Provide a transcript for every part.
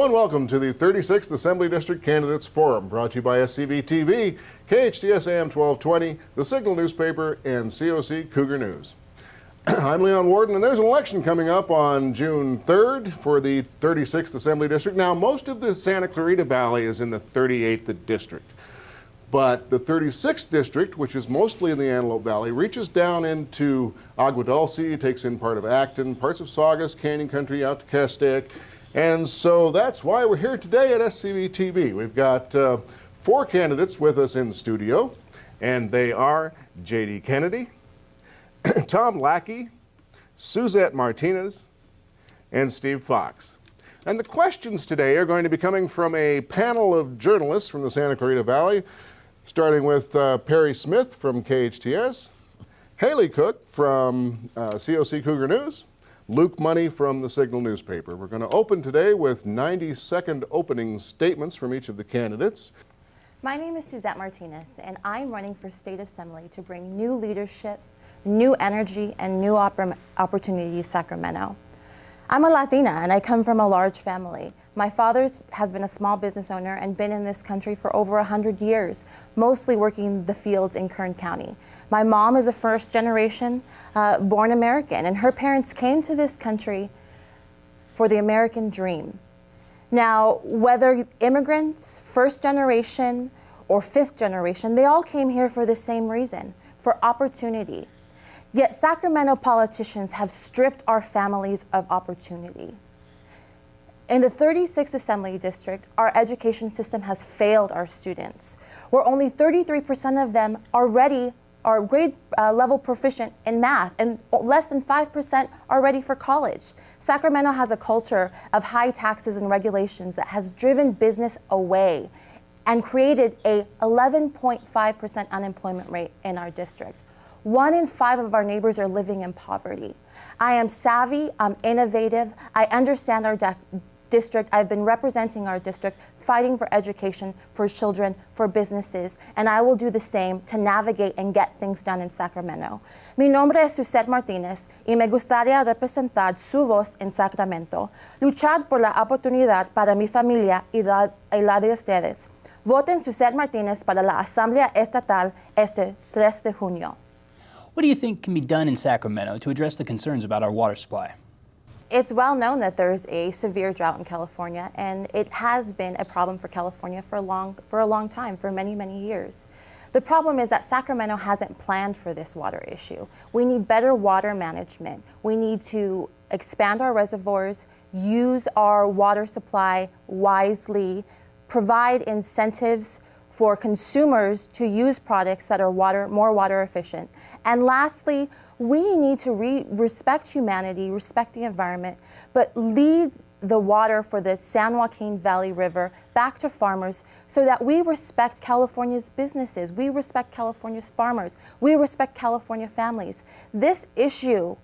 and welcome to the 36th Assembly District Candidates Forum, brought to you by SCV TV, KHTS AM 1220, the Signal newspaper, and COC Cougar News. I'm Leon Warden, and there's an election coming up on June 3rd for the 36th Assembly District. Now, most of the Santa Clarita Valley is in the 38th District, but the 36th District, which is mostly in the Antelope Valley, reaches down into Agua Dulce, takes in part of Acton, parts of Saugus, Canyon Country, out to Castaic. And so that's why we're here today at SCV TV. We've got 4 candidates with us in the studio, and they are J.D. Kennedy, Tom Lackey, Suzette Martinez, and Steve Fox. And the questions today are going to be coming from a panel of journalists from the Santa Clarita Valley, starting with Perry Smith from KHTS, Haley Cook from COC Cougar News, Luke Money from the Signal newspaper. We're going to open today with 90-second opening statements from each of the candidates. My name is Suzette Martinez, and I'm running for State Assembly to bring new leadership, new energy, and new opportunities to Sacramento. I'm a Latina, and I come from a large family. My father has been a small business owner and been in this country for over 100 years, mostly working the fields in Kern County. My mom is a first-generation born American, and her parents came to this country for the American dream. Now, whether immigrants, first generation, or fifth generation, they all came here for the same reason, for opportunity. Yet Sacramento politicians have stripped our families of opportunity. In the 36th Assembly District, our education system has failed our students, where only 33% of them are grade level proficient in math, and less than 5% are ready for college. Sacramento has a culture of high taxes and regulations that has driven business away and created a 11.5% unemployment rate in our district. 1 in 5 of our neighbors are living in poverty. I am savvy, I'm innovative, I understand our district. I've been representing our district, fighting for education, for children, for businesses, and I will do the same to navigate and get things done in Sacramento. Mi nombre es Suzette Martinez y me gustaría representar su voz en Sacramento, luchar por la oportunidad para mi familia y la de ustedes. Voten Suzette Martinez para la Asamblea Estatal este 3 de junio. What do you think can be done in Sacramento to address the concerns about our water supply? It's well known that there's a severe drought in California, and it has been a problem for California for a long time, for many, many years. The problem is that Sacramento hasn't planned for this water issue. We need better water management. We need to expand our reservoirs, use our water supply wisely, provide incentives for consumers to use products that are more water efficient. And lastly, we need to respect humanity, respect the environment, but lead the water for the San Joaquin Valley River back to farmers so that we respect California's businesses, we respect California's farmers, we respect California families. This issue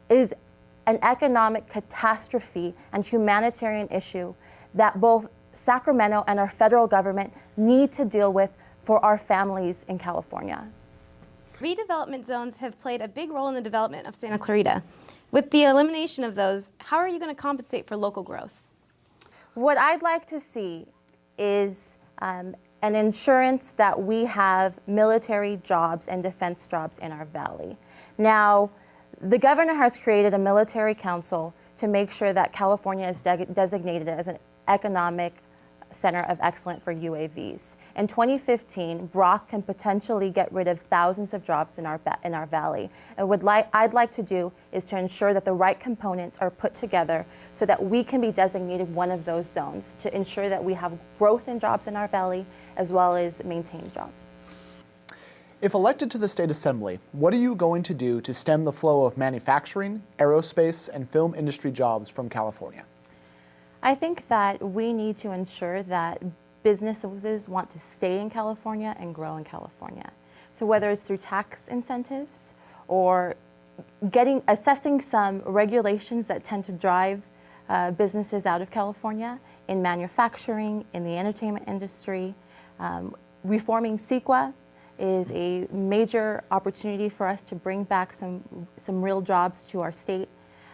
is an economic catastrophe and humanitarian issue that both Sacramento and our federal government need to deal with for our families in California. Redevelopment zones have played a big role in the development of Santa Clarita. With the elimination of those, how are you going to compensate for local growth? What I'd like to see is an insurance that we have military jobs and defense jobs in our valley. Now, the governor has created a military council to make sure that California is designated as an economic Center of Excellence for UAVs. In 2015, Brock can potentially get rid of thousands of jobs in our valley. And what I'd like to do is to ensure that the right components are put together so that we can be designated one of those zones to ensure that we have growth in jobs in our valley as well as maintain jobs. If elected to the State Assembly, what are you going to do to stem the flow of manufacturing, aerospace, and film industry jobs from California? I think that we need to ensure that businesses want to stay in California and grow in California. So whether it's through tax incentives or assessing some regulations that tend to drive businesses out of California in manufacturing, in the entertainment industry, reforming CEQA is a major opportunity for us to bring back some real jobs to our state.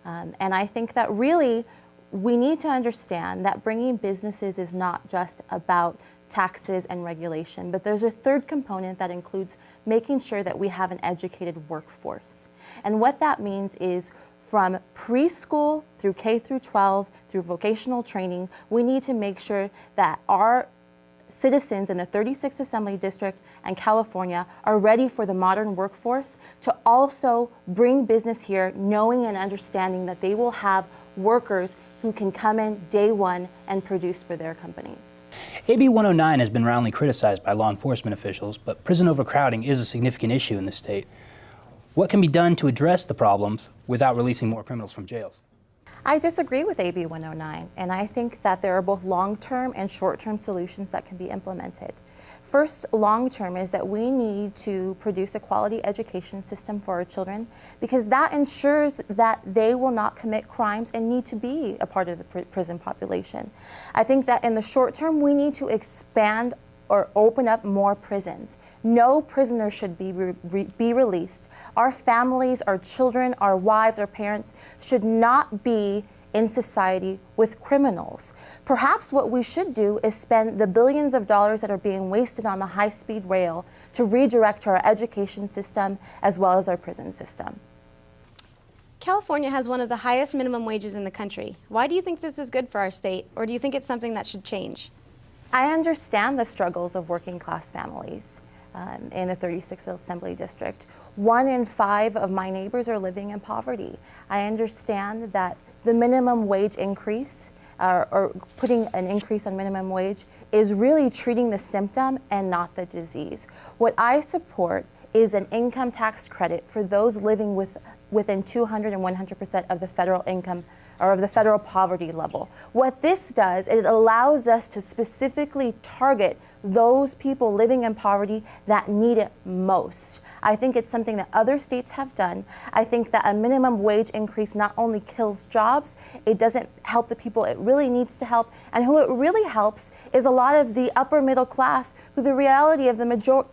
And I think that really we need to understand that bringing businesses is not just about taxes and regulation, but there's a third component that includes making sure that we have an educated workforce. And what that means is from preschool through K through 12, through vocational training, we need to make sure that our citizens in the 36th Assembly District and California are ready for the modern workforce to also bring business here, knowing and understanding that they will have workers who can come in day one and produce for their companies. AB 109 has been roundly criticized by law enforcement officials, but prison overcrowding is a significant issue in the state. What can be done to address the problems without releasing more criminals from jails? I disagree with AB 109, and I think that there are both long-term and short-term solutions that can be implemented. First, long-term is that we need to produce a quality education system for our children, because that ensures that they will not commit crimes and need to be a part of the prison population. I think that in the short term, we need to expand or open up more prisons. No prisoner should be released. Our families, our children, our wives, our parents should not be in society with criminals. Perhaps what we should do is spend the billions of dollars that are being wasted on the high-speed rail to redirect to our education system as well as our prison system. California has one of the highest minimum wages in the country. Why do you think this is good for our state, or do you think it's something that should change? I understand the struggles of working class families in the 36th Assembly District. 1 in 5 of my neighbors are living in poverty. I understand that the minimum wage increase, or putting an increase on minimum wage, is really treating the symptom and not the disease. What I support is an income tax credit for those living within 200 and 100% of the federal income or of the federal poverty level. What this does, it allows us to specifically target those people living in poverty that need it most. I think it's something that other states have done. I think that a minimum wage increase not only kills jobs, it doesn't help the people it really needs to help, and who it really helps is a lot of the upper middle class, who the reality of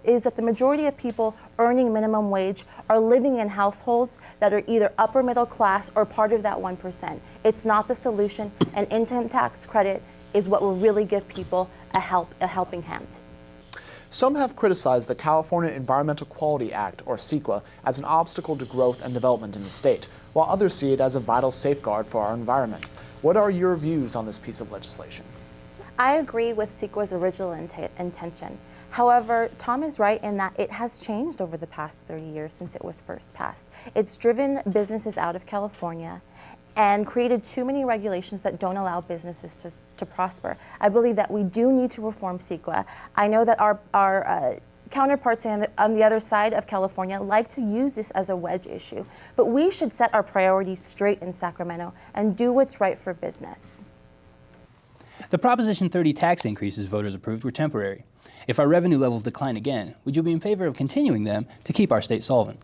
is that the majority of people earning minimum wage are living in households that are either upper middle class or part of that 1%. It's not the solution. An income tax credit is what will really give people a helping hand. Some have criticized the California Environmental Quality Act, or CEQA, as an obstacle to growth and development in the state, while others see it as a vital safeguard for our environment. What are your views on this piece of legislation? I agree with CEQA's original intention. However, Tom is right in that it has changed over the past 30 years since it was first passed. It's driven businesses out of California and created too many regulations that don't allow businesses to prosper. I believe that we do need to reform CEQA. I know that our counterparts on the other side of California like to use this as a wedge issue, but we should set our priorities straight in Sacramento and do what's right for business. The Proposition 30 tax increases voters approved were temporary. If our revenue levels decline again, would you be in favor of continuing them to keep our state solvent?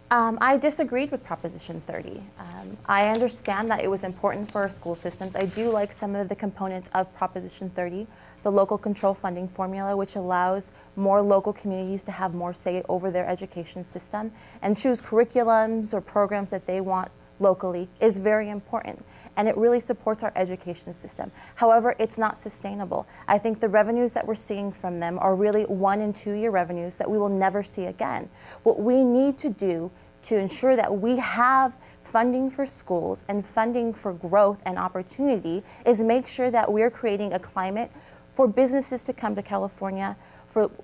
I disagreed with Proposition 30. I understand that it was important for our school systems. I do like some of the components of Proposition 30, the local control funding formula, which allows more local communities to have more say over their education system and choose curriculums or programs that they want locally, is very important. And it really supports our education system. However, it's not sustainable. I think the revenues that we're seeing from them are really 1 and 2 year revenues that we will never see again. What we need to do to ensure that we have funding for schools and funding for growth and opportunity is make sure that we're creating a climate for businesses to come to California,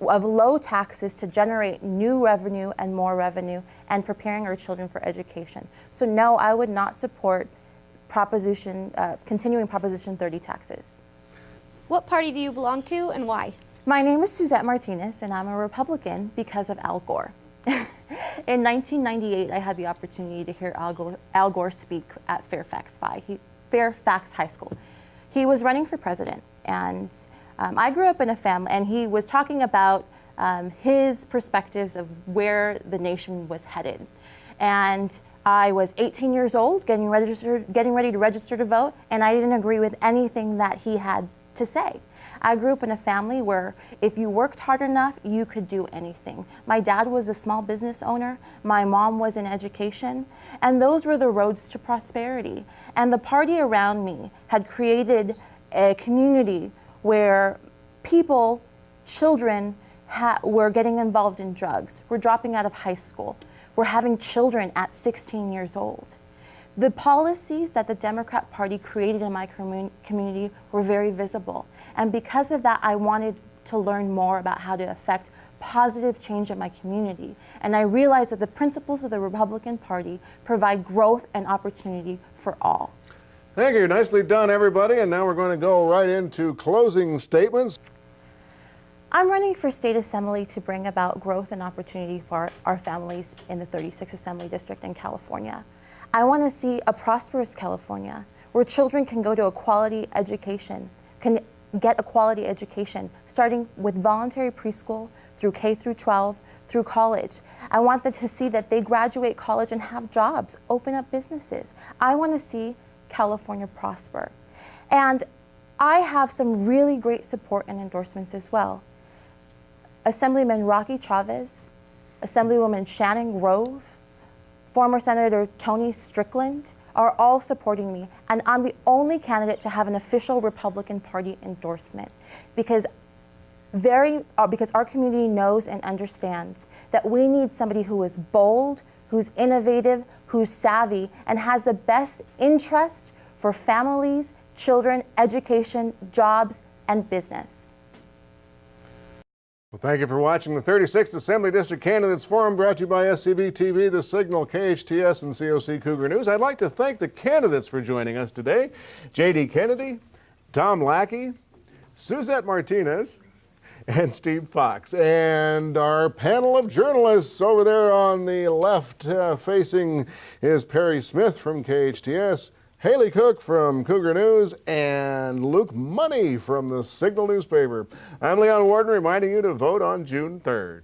of low taxes to generate new revenue and more revenue, and preparing our children for education. So no, I would not support continuing Proposition 30 taxes. What party do you belong to and why? My name is Suzette Martinez, and I'm a Republican because of Al Gore. In 1998, I had the opportunity to hear Al Gore speak at Fairfax High School. He was running for president, and I grew up in a family, and he was talking about his perspectives of where the nation was headed. And I was 18 years old, getting ready to register to vote, and I didn't agree with anything that he had to say. I grew up in a family where if you worked hard enough, you could do anything. My dad was a small business owner. My mom was in education. And those were the roads to prosperity. And the party around me had created a community where people, children, were getting involved in drugs. We're dropping out of high school. We're having children at 16 years old. The policies that the Democrat Party created in my community were very visible. And because of that, I wanted to learn more about how to affect positive change in my community. And I realized that the principles of the Republican Party provide growth and opportunity for all. Thank you. Nicely done, everybody. And now we're going to go right into closing statements. I'm running for state assembly to bring about growth and opportunity for our families in the 36th Assembly District in California. I want to see a prosperous California where children can go to a quality education, can get a quality education, starting with voluntary preschool through K through 12, through college. I want them to see that they graduate college and have jobs, open up businesses. I want to see California prosper. And I have some really great support and endorsements as well. Assemblyman Rocky Chavez, Assemblywoman Shannon Grove, former Senator Tony Strickland are all supporting me, and I'm the only candidate to have an official Republican Party endorsement because our community knows and understands that we need somebody who is bold, who's innovative, who's savvy, and has the best interest for families, children, education, jobs, and business. Well, thank you for watching the 36th Assembly District Candidates Forum, brought to you by SCB TV, The Signal, KHTS, and COC Cougar News. I'd like to thank the candidates for joining us today. J.D. Kennedy, Tom Lackey, Suzette Martinez, and Steve Fox. And our panel of journalists over there on the left facing is Perry Smith from KHTS, Haley Cook from Cougar News, and Luke Money from the Signal newspaper. I'm Leon Warden, reminding you to vote on June 3rd.